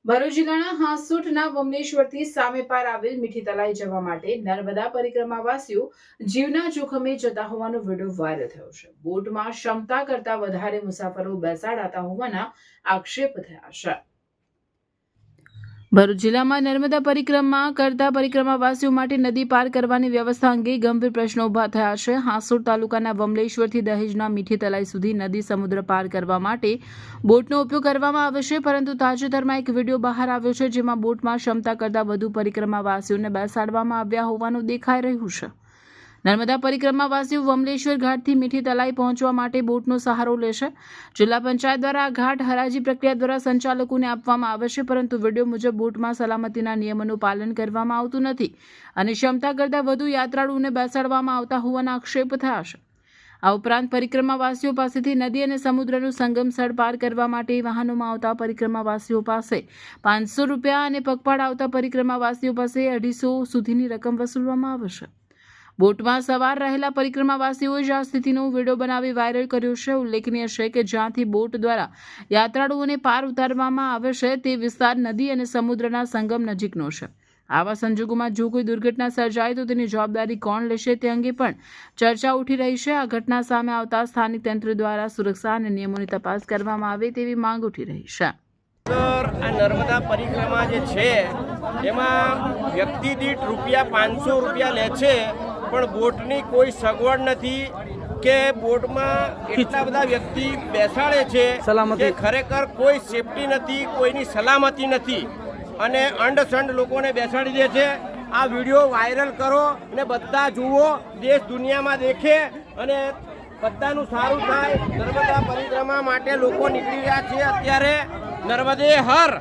ભરૂચ જિલ્લાના હાંસોટના બમલેશ્વરથી સામે પાર આવેલ મીઠી તલાઈ જવા માટે નર્મદા પરિક્રમાવાસીઓ જીવના જોખમે જતા હોવાનો વિડીયો વાયરલ થયો છે। બોટમાં ક્ષમતા કરતા વધારે મુસાફરો બેસાડાતા હોવાના આક્ષેપ થયા છે। ભરૂચ જિલ્લામાં નર્મદા પરિક્રમા કરતા પરિક્રમાવાસીઓ માટે નદી પાર કરવાની વ્યવસ્થા અંગે ગંભીર પ્રશ્નો ઉભા થયા છે। હાંસોટ તાલુકાના બમલેશ્વરથી દહેજના મીઠી તલાઈ સુધી નદી સમુદ્ર પાર કરવા માટે બોટનો ઉપયોગ કરવામાં આવે છે, પરંતુ તાજેતરમાં એક વિડીયો બહાર આવ્યો છે જેમાં બોટમાં ક્ષમતા કરતા વધુ પરિક્રમાવાસીઓને બેસાડવામાં આવ્યા હોવાનું દેખાઈ રહ્યું છે। નર્મદા પરિક્રમાવાસીઓ બમલેશ્વર ઘાટથી મીઠી તલાઈ પહોંચવા માટે બોટનો સહારો લેશે। જિલ્લા પંચાયત દ્વારા આ ઘાટ હરાજી પ્રક્રિયા દ્વારા સંચાલકોને આપવામાં આવે છે, પરંતુ વિડીયો મુજબ બોટમાં સલામતીના નિયમોનું પાલન કરવામાં આવતું નથી અને ક્ષમતા કરતાં વધુ યાત્રાળુઓને બેસાડવામાં આવતા હોવાના આક્ષેપ થયા છે। આ ઉપરાંત પરિક્રમાવાસીઓ પાસેથી નદી અને સમુદ્રનું સંગમ સ્થળ પાર કરવા માટે વાહનોમાં આવતા પરિક્રમાવાસીઓ પાસે 500 રૂપિયા અને પગપાળા આવતા પરિક્રમાવાસીઓ પાસે 250 સુધીની રકમ વસૂલવામાં આવે છે। બોટમાં સવાર રહેલા પરિક્રમાવાસીઓએ જ આ સ્થિતિનો વિડીયો બનાવી વાયરલ કર્યો છે। ઉલ્લેખનીય છે કે જ્યાંથી બોટ દ્વારા યાત્રાળુઓને પાર ઉતારવામાં આવે છે તે વિસ્તાર નદી અને સમુદ્રના સંગમ નજીકનો છે। આવા સંજોગોમાં જો કોઈ દુર્ઘટના સર્જાય તો તેની જવાબદારી કોણ લેશે તે અંગે પણ ચર્ચા ઉઠી રહી છે। આ ઘટના સામે આવતા સ્થાનિક તંત્ર દ્વારા સુરક્ષા અને નિયમોની તપાસ કરવામાં આવે તેવી માંગ ઉઠી રહી છે। આ નર્મદા પરિક્રમા જે છે એમાં વ્યક્તિ દીઠ ₹500 લે છે, પણ બોટની કોઈ સગવડ નથી કે બોટમાં એટલા બધા વ્યક્તિ બેસાડે છે કે ખરેખર કોઈ સેફટી નથી, કોઈની સલામતી નથી અને અંડસંડ લોકોને બેસાડી દે છે। આ વિડીયો વાયરલ કરો અને બધા જુઓ, દેશ દુનિયામાં દેખે અને બધાનું સારું થાય। નર્મદા પરિક્રમા માટે લોકો નીકળી રહ્યા છે। અત્યારે નર્મદે હર